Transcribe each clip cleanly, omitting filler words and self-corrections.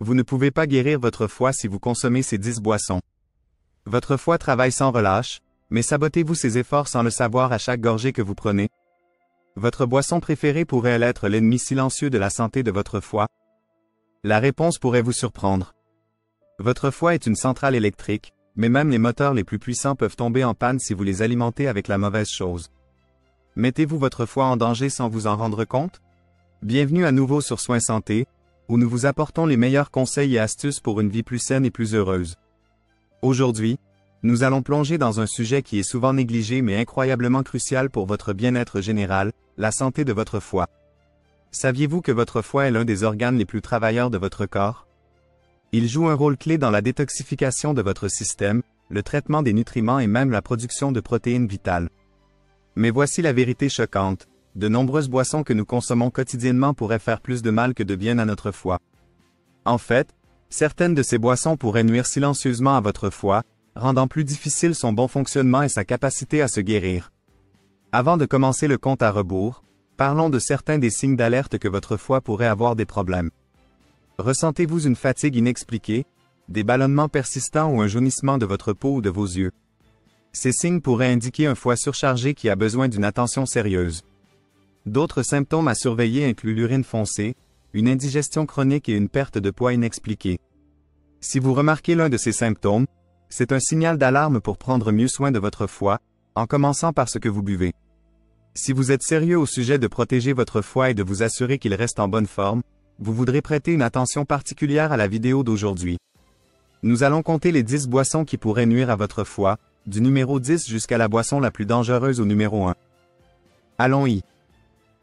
Vous ne pouvez pas guérir votre foie si vous consommez ces 10 boissons. Votre foie travaille sans relâche, mais sabotez-vous ses efforts sans le savoir à chaque gorgée que vous prenez? Votre boisson préférée pourrait-elle être l'ennemi silencieux de la santé de votre foie? La réponse pourrait vous surprendre. Votre foie est une centrale électrique, mais même les moteurs les plus puissants peuvent tomber en panne si vous les alimentez avec la mauvaise chose. Mettez-vous votre foie en danger sans vous en rendre compte? Bienvenue à nouveau sur Soins Santé, où nous vous apportons les meilleurs conseils et astuces pour une vie plus saine et plus heureuse. Aujourd'hui, nous allons plonger dans un sujet qui est souvent négligé mais incroyablement crucial pour votre bien-être général, la santé de votre foie. Saviez-vous que votre foie est l'un des organes les plus travailleurs de votre corps? Il joue un rôle clé dans la détoxification de votre système, le traitement des nutriments et même la production de protéines vitales. Mais voici la vérité choquante, de nombreuses boissons que nous consommons quotidiennement pourraient faire plus de mal que de bien à notre foie. En fait, certaines de ces boissons pourraient nuire silencieusement à votre foie, rendant plus difficile son bon fonctionnement et sa capacité à se guérir. Avant de commencer le compte à rebours, parlons de certains des signes d'alerte que votre foie pourrait avoir des problèmes. Ressentez-vous une fatigue inexpliquée, des ballonnements persistants ou un jaunissement de votre peau ou de vos yeux? Ces signes pourraient indiquer un foie surchargé qui a besoin d'une attention sérieuse. D'autres symptômes à surveiller incluent l'urine foncée, une indigestion chronique et une perte de poids inexpliquée. Si vous remarquez l'un de ces symptômes, c'est un signal d'alarme pour prendre mieux soin de votre foie, en commençant par ce que vous buvez. Si vous êtes sérieux au sujet de protéger votre foie et de vous assurer qu'il reste en bonne forme, vous voudrez prêter une attention particulière à la vidéo d'aujourd'hui. Nous allons compter les 10 boissons qui pourraient nuire à votre foie, du numéro 10 jusqu'à la boisson la plus dangereuse au numéro 1. Allons-y.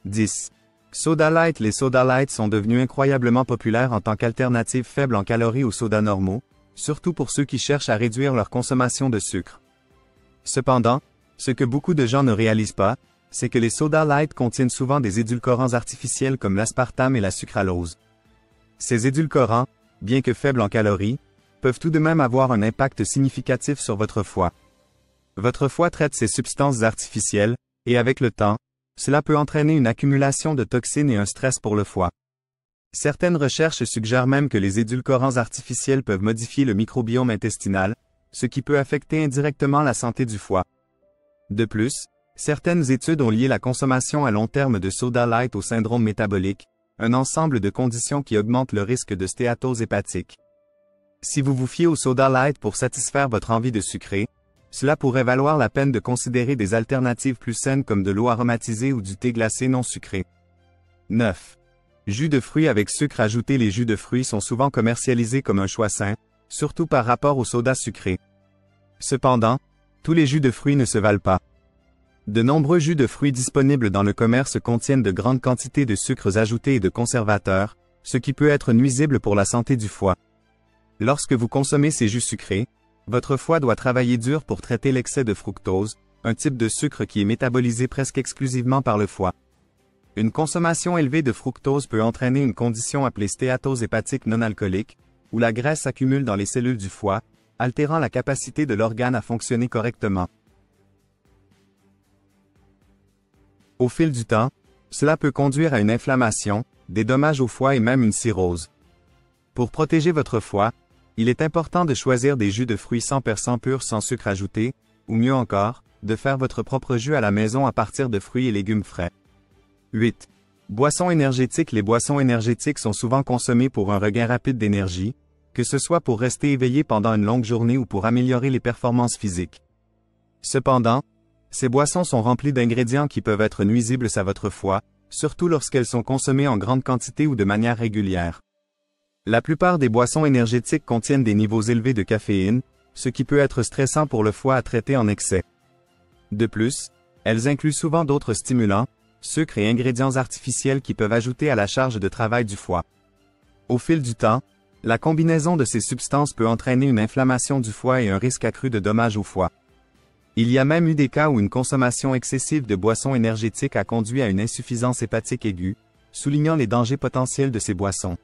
10. Soda Light. Les Soda Light sont devenus incroyablement populaires en tant qu'alternative faible en calories aux sodas normaux, surtout pour ceux qui cherchent à réduire leur consommation de sucre. Cependant, ce que beaucoup de gens ne réalisent pas, c'est que les Soda Light contiennent souvent des édulcorants artificiels comme l'aspartame et la sucralose. Ces édulcorants, bien que faibles en calories, peuvent tout de même avoir un impact significatif sur votre foie. Votre foie traite ces substances artificielles, et avec le temps, cela peut entraîner une accumulation de toxines et un stress pour le foie. Certaines recherches suggèrent même que les édulcorants artificiels peuvent modifier le microbiome intestinal, ce qui peut affecter indirectement la santé du foie. De plus, certaines études ont lié la consommation à long terme de Soda Light au syndrome métabolique, un ensemble de conditions qui augmentent le risque de stéatose hépatique. Si vous vous fiez au Soda Light pour satisfaire votre envie de sucrer, cela pourrait valoir la peine de considérer des alternatives plus saines comme de l'eau aromatisée ou du thé glacé non sucré. 9. Jus de fruits avec sucre ajouté. Les jus de fruits sont souvent commercialisés comme un choix sain, surtout par rapport aux sodas sucrés. Cependant, tous les jus de fruits ne se valent pas. De nombreux jus de fruits disponibles dans le commerce contiennent de grandes quantités de sucres ajoutés et de conservateurs, ce qui peut être nuisible pour la santé du foie. Lorsque vous consommez ces jus sucrés, votre foie doit travailler dur pour traiter l'excès de fructose, un type de sucre qui est métabolisé presque exclusivement par le foie. Une consommation élevée de fructose peut entraîner une condition appelée stéatose hépatique non alcoolique, où la graisse s'accumule dans les cellules du foie, altérant la capacité de l'organe à fonctionner correctement. Au fil du temps, cela peut conduire à une inflammation, des dommages au foie et même une cirrhose. Pour protéger votre foie, il est important de choisir des jus de fruits 100% purs sans sucre ajouté, ou mieux encore, de faire votre propre jus à la maison à partir de fruits et légumes frais. 8. Boissons énergétiques. Les boissons énergétiques sont souvent consommées pour un regain rapide d'énergie, que ce soit pour rester éveillé pendant une longue journée ou pour améliorer les performances physiques. Cependant, ces boissons sont remplies d'ingrédients qui peuvent être nuisibles à votre foie, surtout lorsqu'elles sont consommées en grande quantité ou de manière régulière. La plupart des boissons énergétiques contiennent des niveaux élevés de caféine, ce qui peut être stressant pour le foie à traiter en excès. De plus, elles incluent souvent d'autres stimulants, sucres et ingrédients artificiels qui peuvent ajouter à la charge de travail du foie. Au fil du temps, la combinaison de ces substances peut entraîner une inflammation du foie et un risque accru de dommages au foie. Il y a même eu des cas où une consommation excessive de boissons énergétiques a conduit à une insuffisance hépatique aiguë, soulignant les dangers potentiels de ces boissons.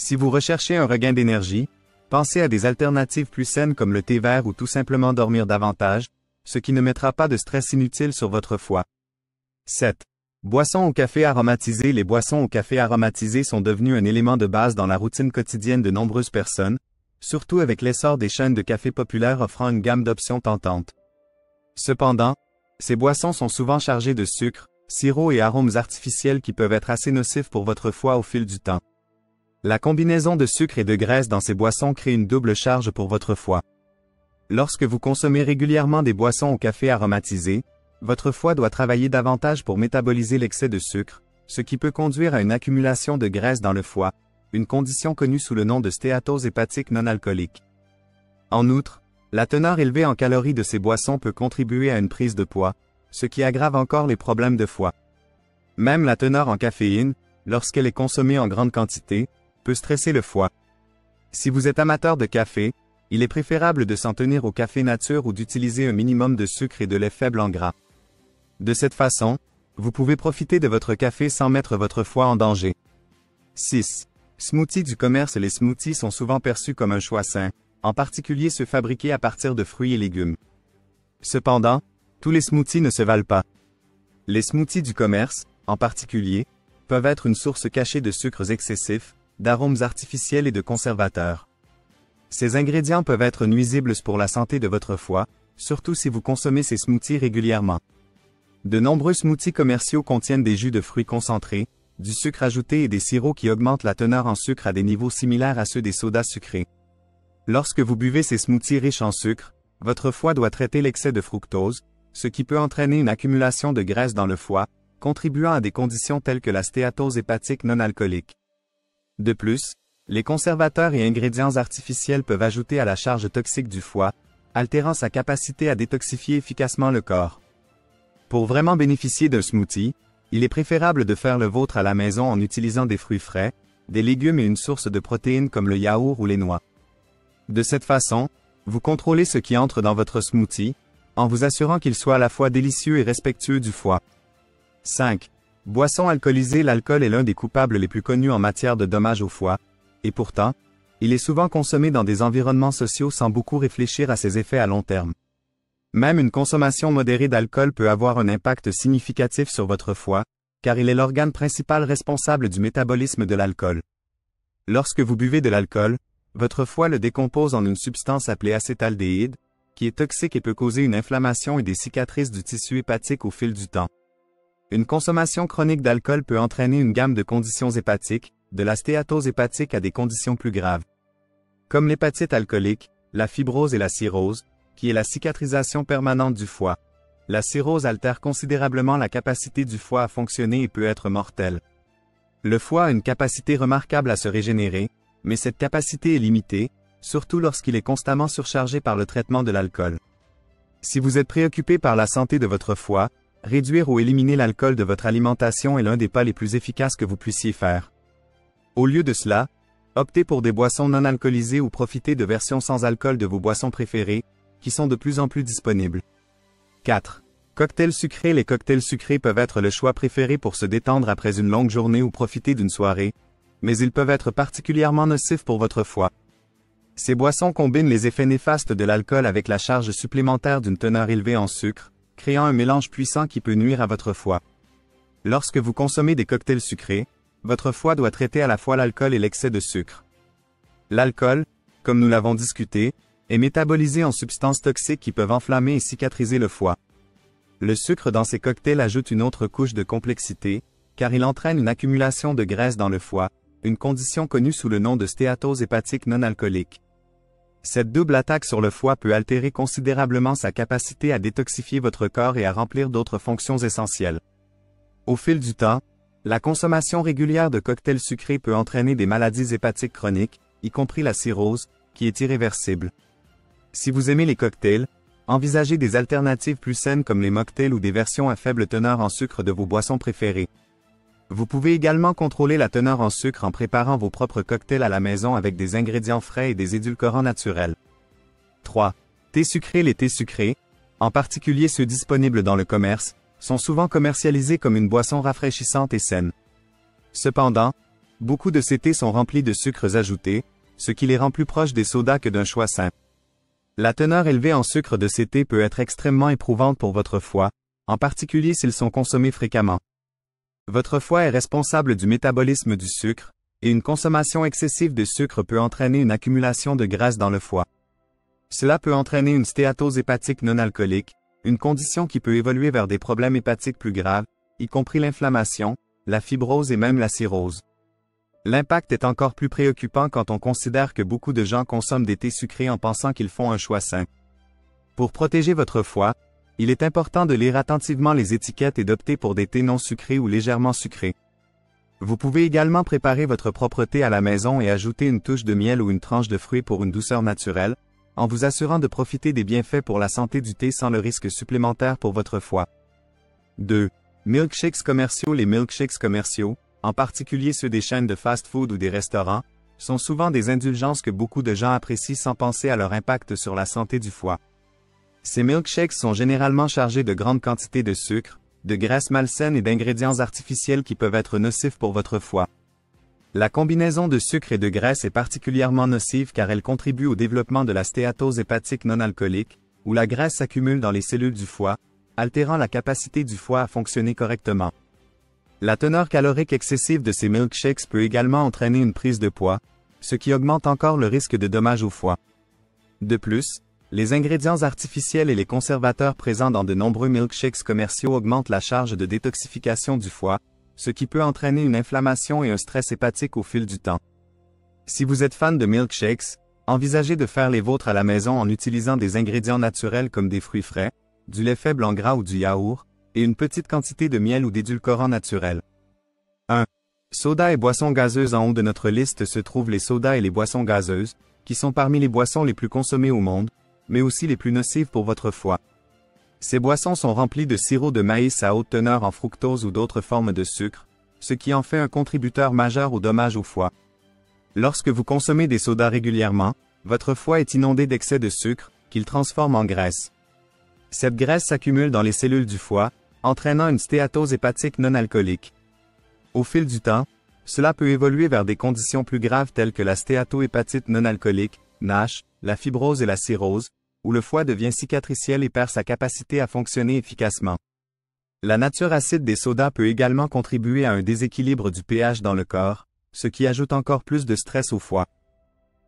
Si vous recherchez un regain d'énergie, pensez à des alternatives plus saines comme le thé vert ou tout simplement dormir davantage, ce qui ne mettra pas de stress inutile sur votre foie. 7. Boissons au café aromatisé. Les boissons au café aromatisé sont devenues un élément de base dans la routine quotidienne de nombreuses personnes, surtout avec l'essor des chaînes de café populaires offrant une gamme d'options tentantes. Cependant, ces boissons sont souvent chargées de sucre, sirop et arômes artificiels qui peuvent être assez nocifs pour votre foie au fil du temps. La combinaison de sucre et de graisse dans ces boissons crée une double charge pour votre foie. Lorsque vous consommez régulièrement des boissons au café aromatisé, votre foie doit travailler davantage pour métaboliser l'excès de sucre, ce qui peut conduire à une accumulation de graisse dans le foie, une condition connue sous le nom de stéatose hépatique non alcoolique. En outre, la teneur élevée en calories de ces boissons peut contribuer à une prise de poids, ce qui aggrave encore les problèmes de foie. Même la teneur en caféine, lorsqu'elle est consommée en grande quantité, peut stresser le foie. Si vous êtes amateur de café, il est préférable de s'en tenir au café nature ou d'utiliser un minimum de sucre et de lait faible en gras. De cette façon, vous pouvez profiter de votre café sans mettre votre foie en danger. 6. Smoothies du commerce. Les smoothies sont souvent perçus comme un choix sain, en particulier ceux fabriqués à partir de fruits et légumes. Cependant, tous les smoothies ne se valent pas. Les smoothies du commerce, en particulier, peuvent être une source cachée de sucres excessifs, d'arômes artificiels et de conservateurs. Ces ingrédients peuvent être nuisibles pour la santé de votre foie, surtout si vous consommez ces smoothies régulièrement. De nombreux smoothies commerciaux contiennent des jus de fruits concentrés, du sucre ajouté et des sirops qui augmentent la teneur en sucre à des niveaux similaires à ceux des sodas sucrés. Lorsque vous buvez ces smoothies riches en sucre, votre foie doit traiter l'excès de fructose, ce qui peut entraîner une accumulation de graisse dans le foie, contribuant à des conditions telles que la stéatose hépatique non alcoolique. De plus, les conservateurs et ingrédients artificiels peuvent ajouter à la charge toxique du foie, altérant sa capacité à détoxifier efficacement le corps. Pour vraiment bénéficier d'un smoothie, il est préférable de faire le vôtre à la maison en utilisant des fruits frais, des légumes et une source de protéines comme le yaourt ou les noix. De cette façon, vous contrôlez ce qui entre dans votre smoothie, en vous assurant qu'il soit à la fois délicieux et respectueux du foie. 5. Boissons alcoolisées. L'alcool est l'un des coupables les plus connus en matière de dommages au foie, et pourtant, il est souvent consommé dans des environnements sociaux sans beaucoup réfléchir à ses effets à long terme. Même une consommation modérée d'alcool peut avoir un impact significatif sur votre foie, car il est l'organe principal responsable du métabolisme de l'alcool. Lorsque vous buvez de l'alcool, votre foie le décompose en une substance appelée acétaldéhyde, qui est toxique et peut causer une inflammation et des cicatrices du tissu hépatique au fil du temps. Une consommation chronique d'alcool peut entraîner une gamme de conditions hépatiques, de la stéatose hépatique à des conditions plus graves, comme l'hépatite alcoolique, la fibrose et la cirrhose, qui est la cicatrisation permanente du foie. La cirrhose altère considérablement la capacité du foie à fonctionner et peut être mortelle. Le foie a une capacité remarquable à se régénérer, mais cette capacité est limitée, surtout lorsqu'il est constamment surchargé par le traitement de l'alcool. Si vous êtes préoccupé par la santé de votre foie, réduire ou éliminer l'alcool de votre alimentation est l'un des pas les plus efficaces que vous puissiez faire. Au lieu de cela, optez pour des boissons non alcoolisées ou profitez de versions sans alcool de vos boissons préférées, qui sont de plus en plus disponibles. 4. Cocktails sucrés. Les cocktails sucrés peuvent être le choix préféré pour se détendre après une longue journée ou profiter d'une soirée, mais ils peuvent être particulièrement nocifs pour votre foie. Ces boissons combinent les effets néfastes de l'alcool avec la charge supplémentaire d'une teneur élevée en sucre, créant un mélange puissant qui peut nuire à votre foie. Lorsque vous consommez des cocktails sucrés, votre foie doit traiter à la fois l'alcool et l'excès de sucre. L'alcool, comme nous l'avons discuté, est métabolisé en substances toxiques qui peuvent enflammer et cicatriser le foie. Le sucre dans ces cocktails ajoute une autre couche de complexité, car il entraîne une accumulation de graisse dans le foie, une condition connue sous le nom de stéatose hépatique non alcoolique. Cette double attaque sur le foie peut altérer considérablement sa capacité à détoxifier votre corps et à remplir d'autres fonctions essentielles. Au fil du temps, la consommation régulière de cocktails sucrés peut entraîner des maladies hépatiques chroniques, y compris la cirrhose, qui est irréversible. Si vous aimez les cocktails, envisagez des alternatives plus saines comme les mocktails ou des versions à faible teneur en sucre de vos boissons préférées. Vous pouvez également contrôler la teneur en sucre en préparant vos propres cocktails à la maison avec des ingrédients frais et des édulcorants naturels. 3. Thés sucrés. Les thés sucrés, en particulier ceux disponibles dans le commerce, sont souvent commercialisés comme une boisson rafraîchissante et saine. Cependant, beaucoup de ces thés sont remplis de sucres ajoutés, ce qui les rend plus proches des sodas que d'un choix sain. La teneur élevée en sucre de ces thés peut être extrêmement éprouvante pour votre foie, en particulier s'ils sont consommés fréquemment. Votre foie est responsable du métabolisme du sucre, et une consommation excessive de sucre peut entraîner une accumulation de graisse dans le foie. Cela peut entraîner une stéatose hépatique non alcoolique, une condition qui peut évoluer vers des problèmes hépatiques plus graves, y compris l'inflammation, la fibrose et même la cirrhose. L'impact est encore plus préoccupant quand on considère que beaucoup de gens consomment des thés sucrés en pensant qu'ils font un choix sain. Pour protéger votre foie, il est important de lire attentivement les étiquettes et d'opter pour des thés non sucrés ou légèrement sucrés. Vous pouvez également préparer votre propre thé à la maison et ajouter une touche de miel ou une tranche de fruits pour une douceur naturelle, en vous assurant de profiter des bienfaits pour la santé du thé sans le risque supplémentaire pour votre foie. 2. Milkshakes commerciaux. Les milkshakes commerciaux, en particulier ceux des chaînes de fast-food ou des restaurants, sont souvent des indulgences que beaucoup de gens apprécient sans penser à leur impact sur la santé du foie. Ces milkshakes sont généralement chargés de grandes quantités de sucre, de graisse malsaine et d'ingrédients artificiels qui peuvent être nocifs pour votre foie. La combinaison de sucre et de graisse est particulièrement nocive car elle contribue au développement de la stéatose hépatique non alcoolique, où la graisse s'accumule dans les cellules du foie, altérant la capacité du foie à fonctionner correctement. La teneur calorique excessive de ces milkshakes peut également entraîner une prise de poids, ce qui augmente encore le risque de dommages au foie. De plus, les ingrédients artificiels et les conservateurs présents dans de nombreux milkshakes commerciaux augmentent la charge de détoxification du foie, ce qui peut entraîner une inflammation et un stress hépatique au fil du temps. Si vous êtes fan de milkshakes, envisagez de faire les vôtres à la maison en utilisant des ingrédients naturels comme des fruits frais, du lait faible en gras ou du yaourt, et une petite quantité de miel ou d'édulcorants naturels. 1. Sodas et boissons gazeuses. En haut de notre liste se trouvent les sodas et les boissons gazeuses, qui sont parmi les boissons les plus consommées au monde, mais aussi les plus nocives pour votre foie. Ces boissons sont remplies de sirop de maïs à haute teneur en fructose ou d'autres formes de sucre, ce qui en fait un contributeur majeur aux dommages au foie. Lorsque vous consommez des sodas régulièrement, votre foie est inondé d'excès de sucre, qu'il transforme en graisse. Cette graisse s'accumule dans les cellules du foie, entraînant une stéatose hépatique non alcoolique. Au fil du temps, cela peut évoluer vers des conditions plus graves telles que la stéatohépatite non alcoolique, NASH, la fibrose et la cirrhose, où le foie devient cicatriciel et perd sa capacité à fonctionner efficacement. La nature acide des sodas peut également contribuer à un déséquilibre du pH dans le corps, ce qui ajoute encore plus de stress au foie.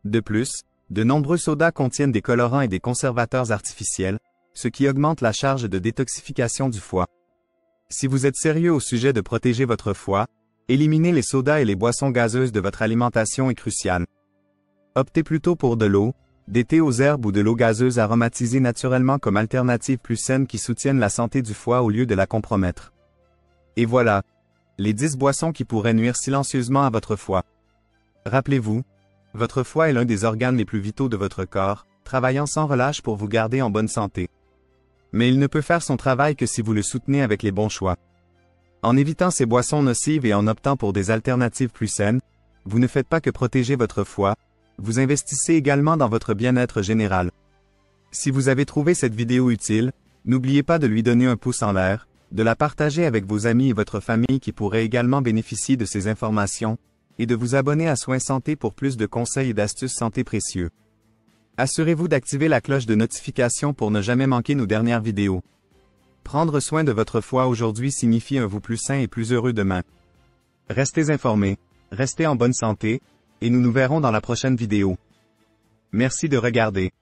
De plus, de nombreux sodas contiennent des colorants et des conservateurs artificiels, ce qui augmente la charge de détoxification du foie. Si vous êtes sérieux au sujet de protéger votre foie, éliminer les sodas et les boissons gazeuses de votre alimentation est crucial. Optez plutôt pour de l'eau, des thés aux herbes ou de l'eau gazeuse aromatisée naturellement comme alternative plus saine qui soutiennent la santé du foie au lieu de la compromettre. Et voilà, les 10 boissons qui pourraient nuire silencieusement à votre foie. Rappelez-vous, votre foie est l'un des organes les plus vitaux de votre corps, travaillant sans relâche pour vous garder en bonne santé. Mais il ne peut faire son travail que si vous le soutenez avec les bons choix. En évitant ces boissons nocives et en optant pour des alternatives plus saines, vous ne faites pas que protéger votre foie, vous investissez également dans votre bien-être général. Si vous avez trouvé cette vidéo utile, n'oubliez pas de lui donner un pouce en l'air, de la partager avec vos amis et votre famille qui pourraient également bénéficier de ces informations, et de vous abonner à Soins Santé pour plus de conseils et d'astuces santé précieux. Assurez-vous d'activer la cloche de notification pour ne jamais manquer nos dernières vidéos. Prendre soin de votre foie aujourd'hui signifie un vous plus sain et plus heureux demain. Restez informés, restez en bonne santé, et nous nous verrons dans la prochaine vidéo. Merci de regarder.